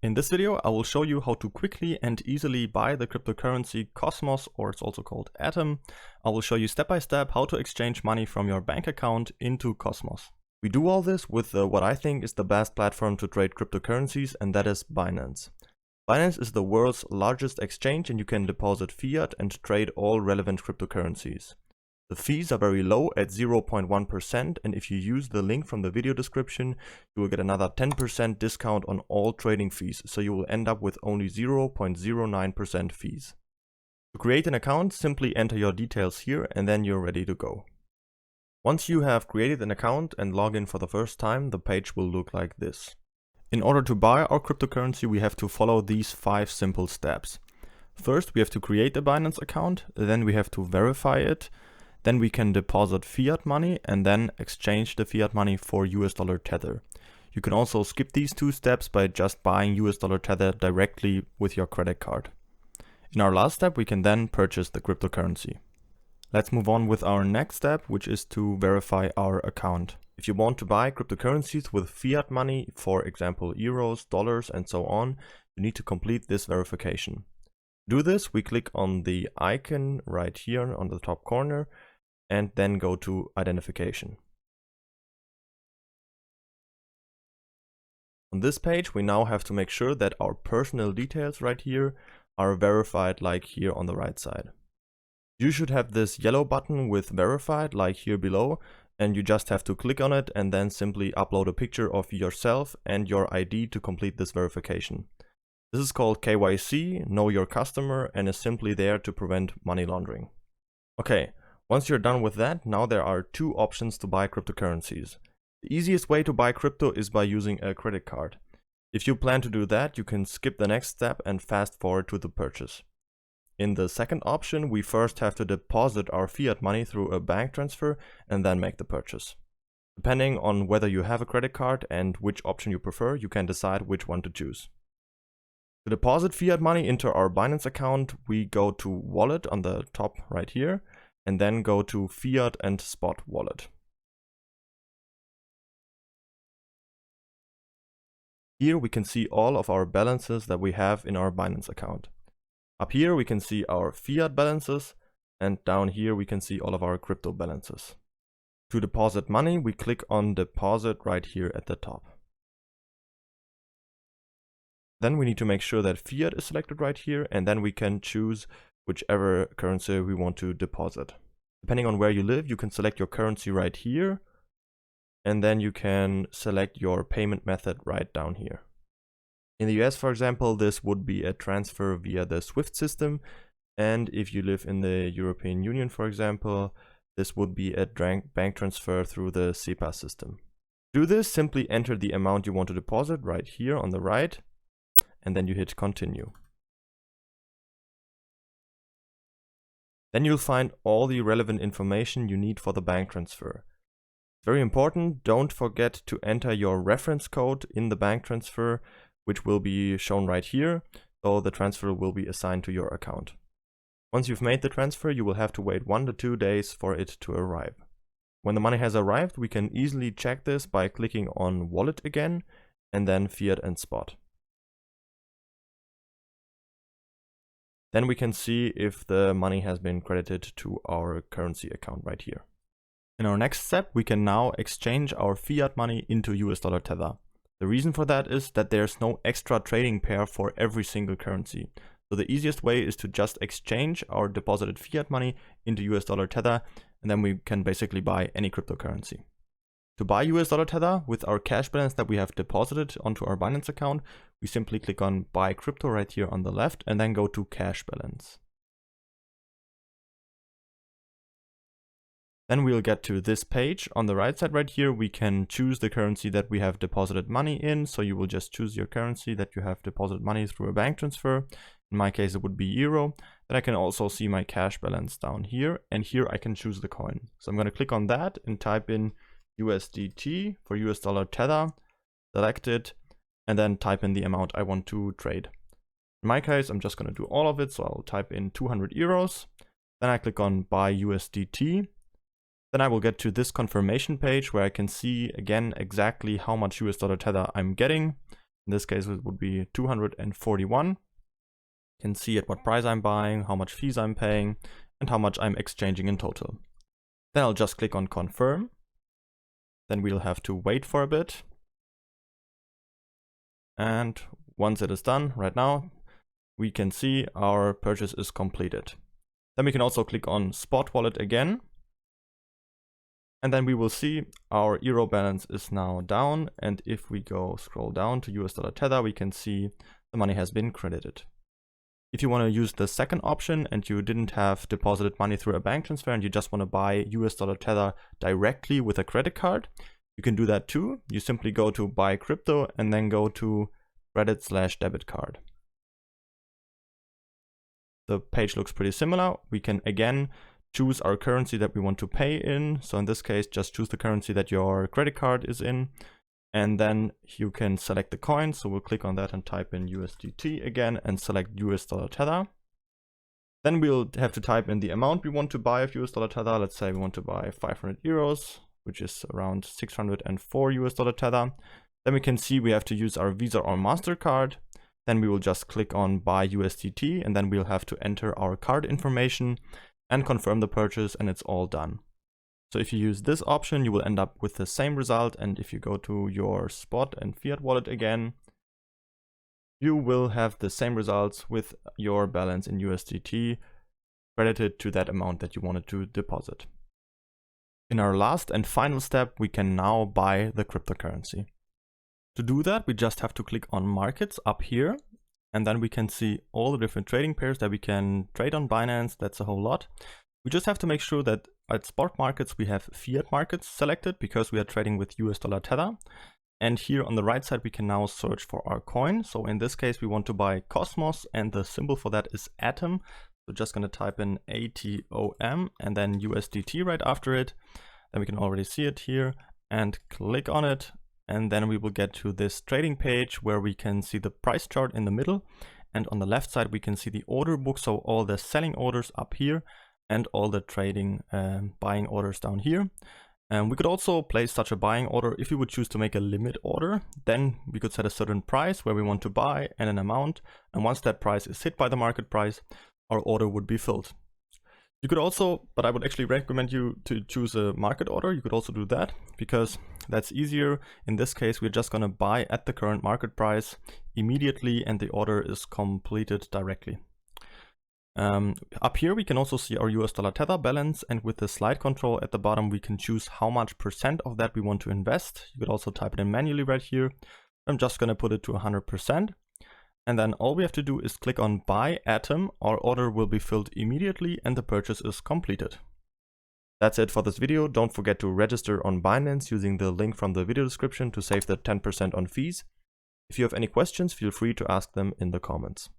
In this video, I will show you how to quickly and easily buy the cryptocurrency Cosmos, or it's also called Atom. I will show you step by step how to exchange money from your bank account into Cosmos. We do all this with what I think is the best platform to trade cryptocurrencies, and that is Binance. Binance is the world's largest exchange, and you can deposit fiat and trade all relevant cryptocurrencies. The fees are very low at 0.1%, and if you use the link from the video description, you will get another 10% discount on all trading fees, so you will end up with only 0.09% fees. To create an account, simply enter your details here and then you're ready to go. Once you have created an account and log in for the first time, the page will look like this. In order to buy our cryptocurrency, we have to follow these 5 simple steps. First, we have to create a Binance account, then we have to verify it. Then we can deposit fiat money and then exchange the fiat money for US dollar Tether. You can also skip these 2 steps by just buying US dollar Tether directly with your credit card. In our last step, we can then purchase the cryptocurrency. Let's move on with our next step, which is to verify our account. If you want to buy cryptocurrencies with fiat money, for example euros, dollars and so on, you need to complete this verification. To do this, we click on the icon right here on the top corner and then go to identification. On this page, we now have to make sure that our personal details right here are verified like here on the right side. You should have this yellow button with verified like here below, and you just have to click on it and then simply upload a picture of yourself and your ID to complete this verification. This is called KYC, Know Your Customer, and is simply there to prevent money laundering. Okay. Once you're done with that, now there are 2 options to buy cryptocurrencies. The easiest way to buy crypto is by using a credit card. If you plan to do that, you can skip the next step and fast forward to the purchase. In the second option, we first have to deposit our fiat money through a bank transfer and then make the purchase. Depending on whether you have a credit card and which option you prefer, you can decide which one to choose. To deposit fiat money into our Binance account, we go to Wallet on the top right here, and then go to Fiat and Spot Wallet. Here we can see all of our balances that we have in our Binance account. Up here we can see our fiat balances, and down here we can see all of our crypto balances. To deposit money, we click on Deposit right here at the top. Then we need to make sure that fiat is selected right here, and then we can choose whichever currency we want to deposit. Depending on where you live, you can select your currency right here, and then you can select your payment method right down here. In the US, for example, this would be a transfer via the SWIFT system, and if you live in the European Union, for example, this would be a bank transfer through the SEPA system. To do this, simply enter the amount you want to deposit right here on the right, and then you hit continue. Then you'll find all the relevant information you need for the bank transfer. Very important, don't forget to enter your reference code in the bank transfer, which will be shown right here, so the transfer will be assigned to your account. Once you've made the transfer, you will have to wait 1 to 2 days for it to arrive. When the money has arrived, we can easily check this by clicking on Wallet again, and then Fiat and Spot. Then we can see if the money has been credited to our currency account right here. In our next step, we can now exchange our fiat money into US dollar Tether. The reason for that is that there's no extra trading pair for every single currency. So the easiest way is to just exchange our deposited fiat money into US dollar Tether, and then we can basically buy any cryptocurrency. To buy US dollar Tether with our cash balance that we have deposited onto our Binance account, we simply click on Buy Crypto right here on the left and then go to Cash Balance. Then we'll get to this page. On the right side right here, we can choose the currency that we have deposited money in. So you will just choose your currency that you have deposited money through a bank transfer. In my case, it would be Euro. Then I can also see my cash balance down here, and here I can choose the coin. So I'm going to click on that and type in USDT for US dollar Tether, select it, and then type in the amount I want to trade. In my case, I'm just going to do all of it, so I'll type in 200 euros. Then I click on Buy USDT. Then I will get to this confirmation page where I can see again exactly how much US dollar Tether I'm getting. In this case, it would be 241. You can see at what price I'm buying, how much fees I'm paying, and how much I'm exchanging in total. Then I'll just click on confirm. Then we'll have to wait for a bit. And once it is done right now, we can see our purchase is completed. Then we can also click on spot wallet again. And then we will see our euro balance is now down. And if we scroll down to US dollar Tether, we can see the money has been credited. If you want to use the second option and you didn't have deposited money through a bank transfer and you just want to buy US dollar Tether directly with a credit card, you can do that too. You simply go to buy crypto and then go to credit/debit card. The page looks pretty similar. We can again choose our currency that we want to pay in. So in this case, just choose the currency that your credit card is in. And then you can select the coin. So we'll click on that and type in USDT again and select US dollar Tether. Then we'll have to type in the amount we want to buy of US dollar Tether. Let's say we want to buy 500 euros, which is around 604 US dollar Tether. Then we can see we have to use our Visa or MasterCard. Then we will just click on buy USDT and then we'll have to enter our card information and confirm the purchase, and it's all done. So if you use this option, you will end up with the same result. And if you go to your spot and fiat wallet again, you will have the same results with your balance in USDT credited to that amount that you wanted to deposit. In our last and final step, we can now buy the cryptocurrency. To do that, we just have to click on markets up here. And then we can see all the different trading pairs that we can trade on Binance. That's a whole lot. We just have to make sure that at spot markets, we have fiat markets selected because we are trading with US dollar Tether. And here on the right side, we can now search for our coin. So in this case, we want to buy Cosmos and the symbol for that is Atom. So just going to type in ATOM and then USDT right after it. Then we can already see it here and click on it. And then we will get to this trading page where we can see the price chart in the middle. And on the left side, we can see the order book. So all the selling orders up here and all the trading buying orders down here. And we could also place such a buying order if we would choose to make a limit order. Then we could set a certain price where we want to buy and an amount. And once that price is hit by the market price, our order would be filled. You could also, but I would actually recommend you to choose a market order. You could also do that because that's easier. In this case, we're just going to buy at the current market price immediately and the order is completed directly. Up here, we can also see our US dollar Tether balance, and with the slide control at the bottom, we can choose how much % of that we want to invest. You could also type it in manually right here. I'm just going to put it to 100%. And then all we have to do is click on buy Atom. Our order will be filled immediately and the purchase is completed. That's it for this video. Don't forget to register on Binance using the link from the video description to save the 10% on fees. If you have any questions, feel free to ask them in the comments.